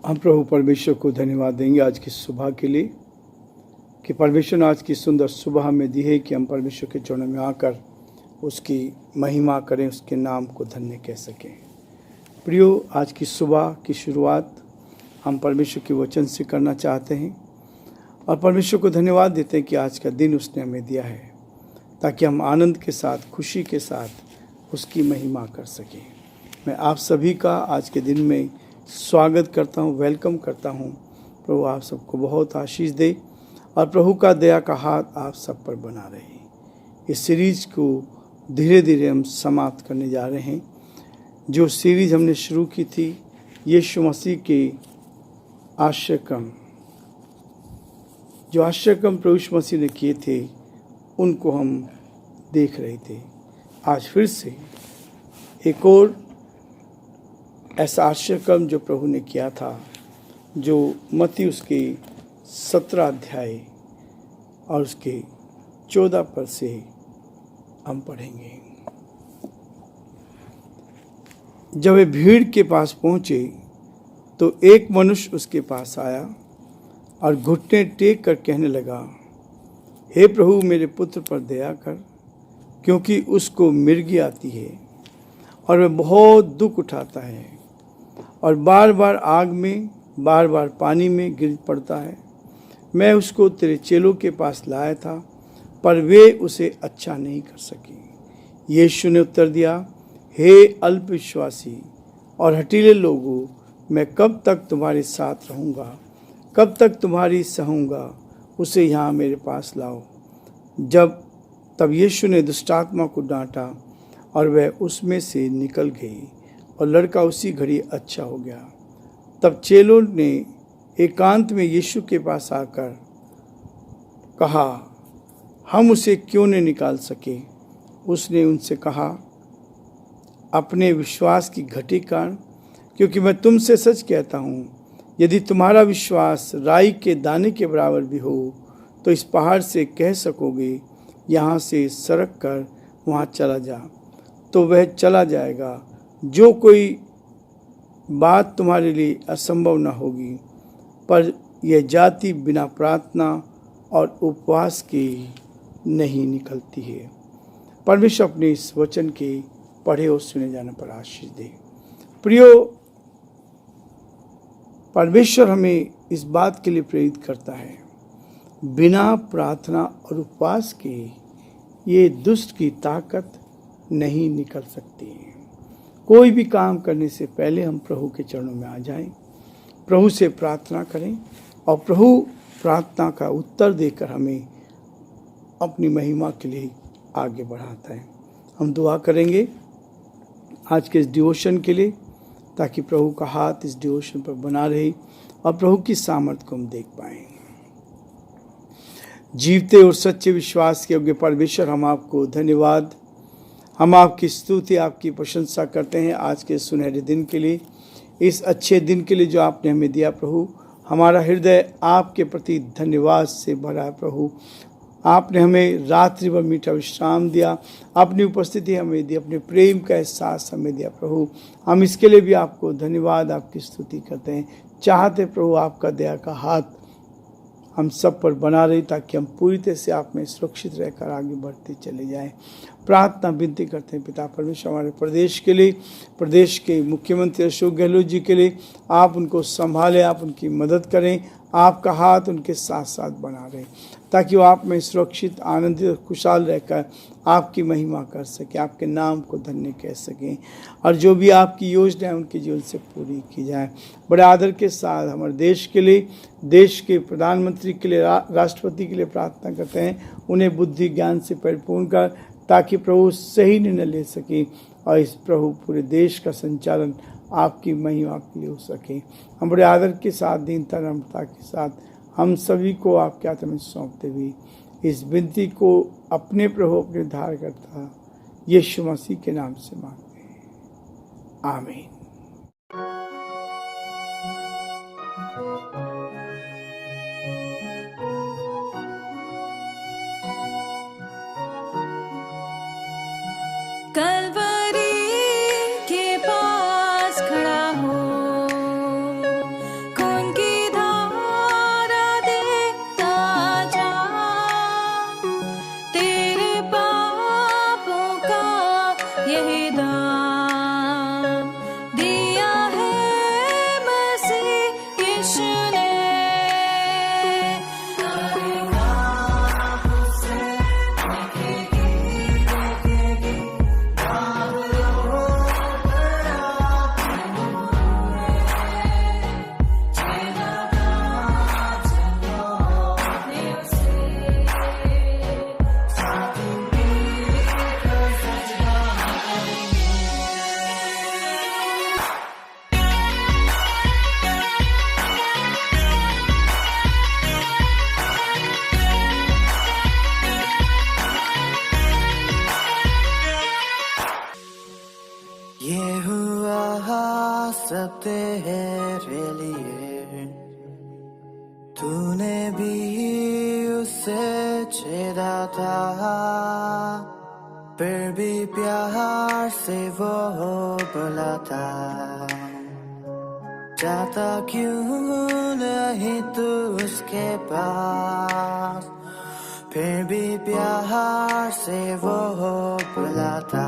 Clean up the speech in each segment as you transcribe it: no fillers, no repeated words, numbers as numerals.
हम प्रभु परमेश्वर को धन्यवाद देंगे आज की सुबह के लिए कि परमेश्वर ने आज की सुंदर सुबह हमें दी है कि हम परमेश्वर के चरणों में आकर उसकी महिमा करें, उसके नाम को धन्य कह सकें। प्रियो, आज की सुबह की शुरुआत हम परमेश्वर के वचन से करना चाहते हैं और परमेश्वर को धन्यवाद देते हैं कि आज का दिन उसने हमें दिया है ताकि हम आनंद के साथ, खुशी के साथ उसकी महिमा कर सकें। मैं आप सभी का आज के दिन में स्वागत करता हूँ, वेलकम करता हूँ। प्रभु आप सबको बहुत आशीष दे और प्रभु का दया का हाथ आप सब पर बना रहे। इस सीरीज को धीरे धीरे हम समाप्त करने जा रहे हैं। जो सीरीज हमने शुरू की थी यीशु मसीह के आश्चर्यक्रम, जो आश्चर्यक्रम प्रभु यीशु मसीह ने किए थे उनको हम देख रहे थे। आज फिर से एक और ऐसा आश्चर्यक्रम जो प्रभु ने किया था, जो मत्ती उसके 17 अध्याय और उसके 14 पद से हम पढ़ेंगे। जब वे भीड़ के पास पहुंचे तो एक मनुष्य उसके पास आया और घुटने टेक कर कहने लगा, हे प्रभु, मेरे पुत्र पर दया कर, क्योंकि उसको मिर्गी आती है और वह बहुत दुख उठाता है और बार बार आग में, बार बार पानी में गिर पड़ता है। मैं उसको तेरे चेलों के पास लाया था, पर वे उसे अच्छा नहीं कर सके। यीशु ने उत्तर दिया, हे अल्पविश्वासी और हठीले लोगों, मैं कब तक तुम्हारे साथ रहूँगा, कब तक तुम्हारी सहूँगा, उसे यहाँ मेरे पास लाओ। तब यीशु ने दुष्टात्मा को डांटा और वह उसमें से निकल गई और लड़का उसी घड़ी अच्छा हो गया। तब चेलों ने एकांत में यीशु के पास आकर कहा, हम उसे क्यों नहीं निकाल सके? उसने उनसे कहा, अपने विश्वास की घटी कारण, क्योंकि मैं तुमसे सच कहता हूँ, यदि तुम्हारा विश्वास राई के दाने के बराबर भी हो तो इस पहाड़ से कह सकोगे, यहाँ से सरक कर वहाँ चला जा, तो वह चला जाएगा। जो कोई बात तुम्हारे लिए असंभव न होगी, पर यह जाति बिना प्रार्थना और उपवास के नहीं निकलती है। परमेश्वर अपने इस वचन के पढ़े और सुने जाने पर आशीष दे। प्रियो, परमेश्वर हमें इस बात के लिए प्रेरित करता है, बिना प्रार्थना और उपवास के ये दुष्ट की ताकत नहीं निकल सकती है। कोई भी काम करने से पहले हम प्रभु के चरणों में आ जाएं, प्रभु से प्रार्थना करें और प्रभु प्रार्थना का उत्तर देकर हमें अपनी महिमा के लिए आगे बढ़ाता है। हम दुआ करेंगे आज के इस डिवोशन के लिए, ताकि प्रभु का हाथ इस डिवोशन पर बना रहे और प्रभु की सामर्थ को हम देख पाएं। जीवते और सच्चे विश्वास के योग्य परमेश्वर, हम आपको धन्यवाद, हम आपकी स्तुति, आपकी प्रशंसा करते हैं आज के सुनहरे दिन के लिए, इस अच्छे दिन के लिए जो आपने हमें दिया। प्रभु, हमारा हृदय आपके प्रति धन्यवाद से भरा है। प्रभु, आपने हमें रात्रि भर मीठा विश्राम दिया, अपनी उपस्थिति हमें दी, अपने प्रेम का एहसास हमें दिया। प्रभु, हम इसके लिए भी आपको धन्यवाद, आपकी स्तुति करते हैं। चाहते प्रभु आपका दया का हाथ हम सब पर बना रही, ताकि हम पूरी तरह से आप में सुरक्षित रहकर आगे बढ़ते चले जाएं। प्रार्थना विनती करते हैं पिता परमेश्वर, हमारे प्रदेश के लिए, प्रदेश के मुख्यमंत्री अशोक गहलोत जी के लिए, आप उनको संभालें, आप उनकी मदद करें, आपका हाथ उनके साथ साथ बना रहे, ताकि वो आप में सुरक्षित, आनंदित और खुशहाल रहकर आपकी महिमा कर सकें, आपके नाम को धन्य कह सकें, और जो भी आपकी योजना है उनके जीवन से पूरी की जाए। बड़े आदर के साथ हमारे देश के लिए, देश के प्रधानमंत्री के लिए, राष्ट्रपति के लिए प्रार्थना करते हैं, उन्हें बुद्धि ज्ञान से परिपूर्ण कर, ताकि प्रभु सही निर्णय ले सकें और इस प्रभु पूरे देश का संचालन आपकी महिमा के लिए हो सके। हम बड़े आदर के साथ, दीनता नम्रता के साथ हम सभी को आपके हाथ में सौंपते हुए इस विनती को अपने प्रभु, अपने उद्धारकर्ता यीशु मसीह के नाम से मांगते हैं, आमीन। कलवरी के पास खड़ा हो, लिए। तूने भी उसे छेड़ा था, फिर भी प्यार से वो बोला था, जाता क्यों नहीं तू उसके पास, फिर भी प्यार से वो बोला था,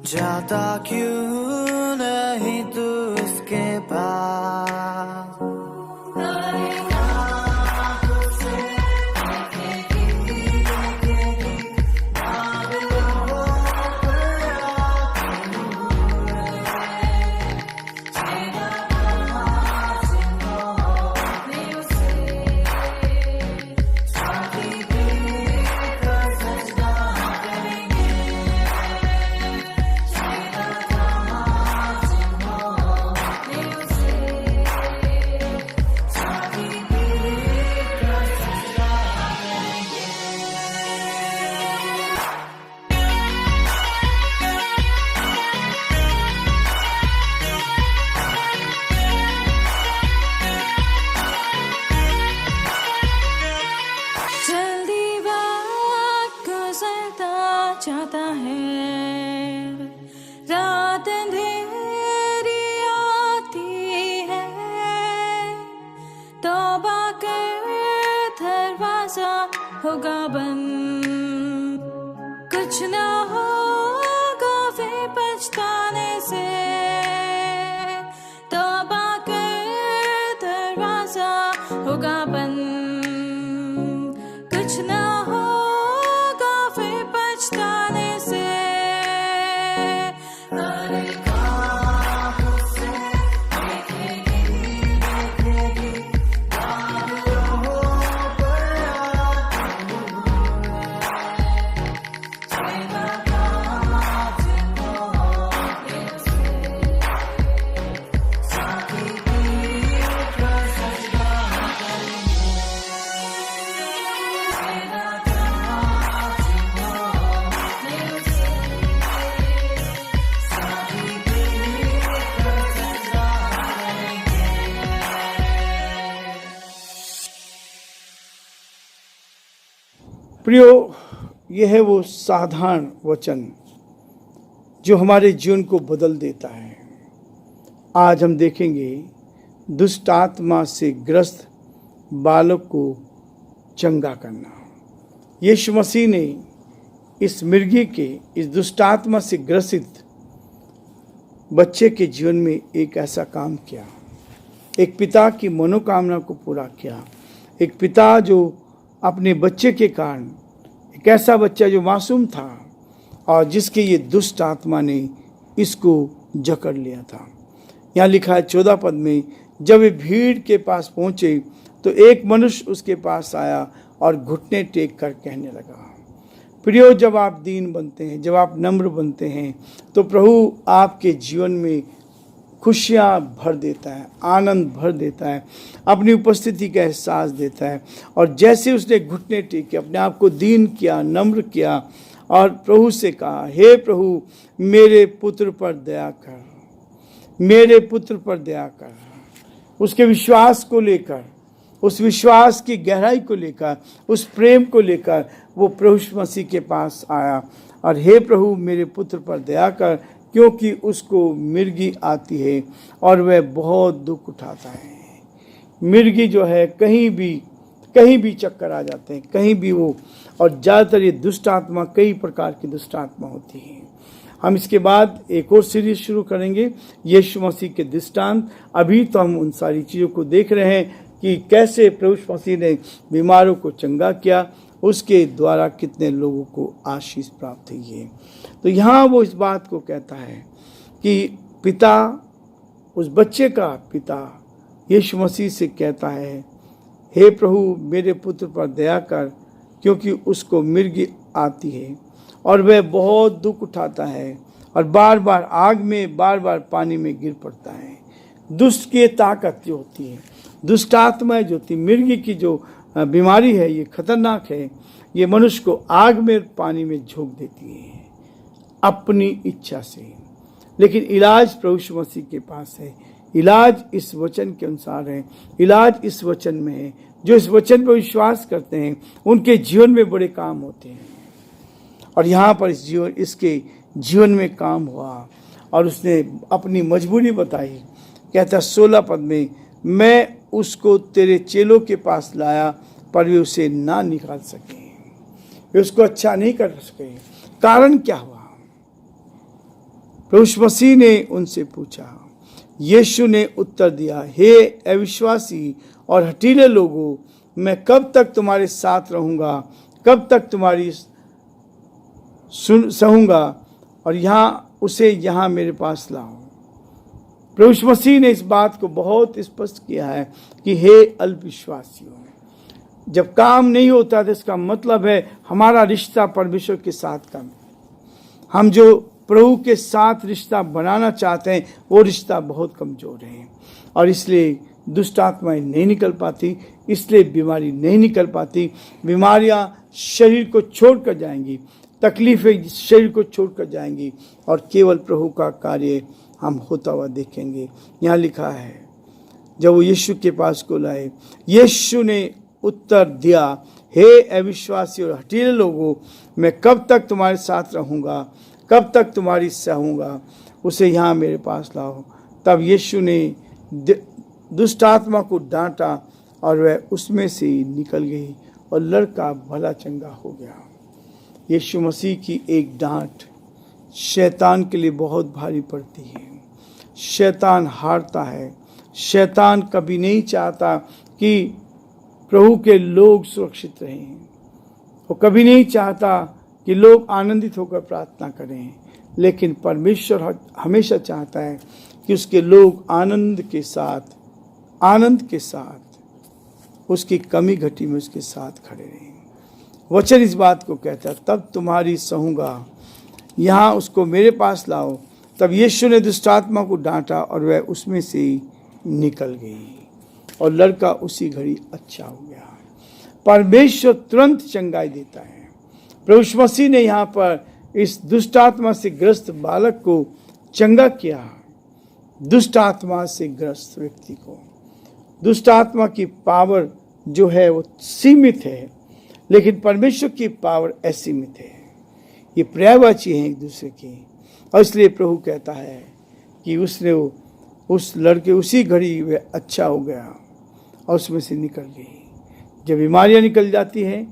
जाता क्यों नहीं तू उसके पास। चाहता है, रात अंधेरी आती है, तौबा कर दरवाजा होगा बंद, कुछ ना होगा वे पछताने से, तौबा कर दरवाजा होगा बंद, कुछ ना प्रियो, यह है वो साधारण वचन जो हमारे जीवन को बदल देता है। आज हम देखेंगे दुष्ट आत्मा से ग्रस्त बालक को चंगा करना। यीशु मसीह ने इस मिर्गी के, इस दुष्ट आत्मा से ग्रसित बच्चे के जीवन में एक ऐसा काम किया, एक पिता की मनोकामना को पूरा किया। एक पिता जो अपने बच्चे के कारण, एक ऐसा बच्चा जो मासूम था और जिसके ये दुष्ट आत्मा ने इसको जकड़ लिया था। यहाँ लिखा है 14 पद में, जब वे भीड़ के पास पहुंचे तो एक मनुष्य उसके पास आया और घुटने टेक कर कहने लगा। प्रियो, जब आप दीन बनते हैं, जब आप नम्र बनते हैं, तो प्रभु आपके जीवन में खुशियाँ भर देता है, आनंद भर देता है, अपनी उपस्थिति का एहसास देता है। और जैसे उसने घुटने टेके, अपने आप को दीन किया, नम्र किया और प्रभु से कहा, हे प्रभु मेरे पुत्र पर दया कर, मेरे पुत्र पर दया कर। उसके विश्वास को लेकर, उस विश्वास की गहराई को लेकर, उस प्रेम को लेकर वो प्रभु मसीह के पास आया और हे प्रभु मेरे पुत्र पर दया कर, क्योंकि उसको मिर्गी आती है और वह बहुत दुख उठाता है। मिर्गी जो है कहीं भी चक्कर आ जाते हैं, कहीं भी वो, और ज़्यादातर ये दुष्ट आत्मा, कई प्रकार की दुष्ट आत्मा होती है। हम इसके बाद एक और सीरीज शुरू करेंगे, यीशु मसीह के दृष्टांत। अभी तो हम उन सारी चीज़ों को देख रहे हैं कि कैसे प्रभु मसीह ने बीमारों को चंगा किया, उसके द्वारा कितने लोगों को आशीष प्राप्त हुई है। तो यहाँ वो इस बात को कहता है कि पिता, उस बच्चे का पिता यीशु मसीह से कहता है, हे प्रभु मेरे पुत्र पर दया कर, क्योंकि उसको मिर्गी आती है और वह बहुत दुख उठाता है और बार बार आग में, बार बार पानी में गिर पड़ता है। दुष्ट की ताकत जो होती है, दुष्ट आत्मा जो होती है, मिर्गी की जो बीमारी है, ये खतरनाक है। ये मनुष्य को आग में, पानी में झोंक देती है अपनी इच्छा से। लेकिन इलाज प्रभु मसीह के पास है। इलाज इस वचन के अनुसार है, इलाज इस वचन में है। जो इस वचन पर विश्वास करते हैं उनके जीवन में बड़े काम होते हैं। और यहाँ पर इसके जीवन में काम हुआ और उसने अपनी मजबूरी बताई। कहता 16 पद में, मैं उसको तेरे चेलों के पास लाया पर वे उसे ना निकाल सके, वे उसको अच्छा नहीं कर सके। कारण क्या हुआ? प्रभु मसीह ने उनसे पूछा। यीशु ने उत्तर दिया, हे अविश्वासी और हठीले लोगों, मैं कब तक तुम्हारे साथ रहूंगा, कब तक तुम्हारी सहूंगा, और यहाँ मेरे पास लाओ। प्रभु मसीह ने इस बात को बहुत स्पष्ट किया है कि हे अल्पविश्वासियों, जब काम नहीं होता तो इसका मतलब है हमारा रिश्ता परमेश्वर के साथ कम है। हम जो प्रभु के साथ रिश्ता बनाना चाहते हैं वो रिश्ता बहुत कमजोर है, और इसलिए दुष्ट आत्माएं नहीं निकल पाती, इसलिए बीमारी नहीं निकल पाती। बीमारियां शरीर को छोड़कर जाएंगी, तकलीफें शरीर को छोड़कर जाएंगी, और केवल प्रभु का कार्य हम होता हुआ देखेंगे। यहाँ लिखा है, जब वो यीशु के पास को लाए, यीशु ने उत्तर दिया, हे अविश्वासी और हठीले लोगों, मैं कब तक तुम्हारे साथ रहूँगा, कब तक तुम्हारी सहूँगा, उसे यहाँ मेरे पास लाओ। तब यीशु ने दुष्ट आत्मा को डांटा और वह उसमें से निकल गई और लड़का भला चंगा हो गया। यीशु मसीह की एक डांट शैतान के लिए बहुत भारी पड़ती है। शैतान हारता है। शैतान कभी नहीं चाहता कि प्रभु के लोग सुरक्षित रहें। वो कभी नहीं चाहता कि लोग आनंदित होकर प्रार्थना करें, लेकिन परमेश्वर हमेशा चाहता है कि उसके लोग आनंद के साथ उसकी कमी घटी में उसके साथ खड़े रहें। वचन इस बात को कहता है, तब तुम्हारी सहूँगा, यहाँ उसको मेरे पास लाओ। तब यीशु ने दुष्ट आत्मा को डांटा और वह उसमें से निकल गई और लड़का उसी घड़ी अच्छा हो गया। परमेश्वर तुरंत चंगाई देता है। प्रभु मसीह ने यहाँ पर इस दुष्ट आत्मा से ग्रस्त बालक को चंगा किया। दुष्ट आत्मा से ग्रस्त व्यक्ति को, दुष्ट आत्मा की पावर जो है वो सीमित है, लेकिन परमेश्वर की पावर असीमित है। ये पर्यायवाची हैं एक दूसरे की, और इसलिए प्रभु कहता है कि उसने उस लड़के उसी घड़ी वह अच्छा हो गया और उसमें से निकल गई। जब बीमारियां निकल जाती हैं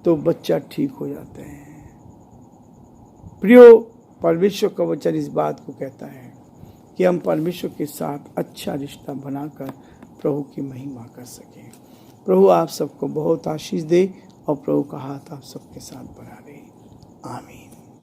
तो बच्चा ठीक हो जाता है। प्रियो, परमेश्वर का वचन इस बात को कहता है कि हम परमेश्वर के साथ अच्छा रिश्ता बनाकर प्रभु की महिमा कर सकें। प्रभु आप सबको बहुत आशीष दे और प्रभु का हाथ आप सबके साथ बढ़ा दे। आमीन।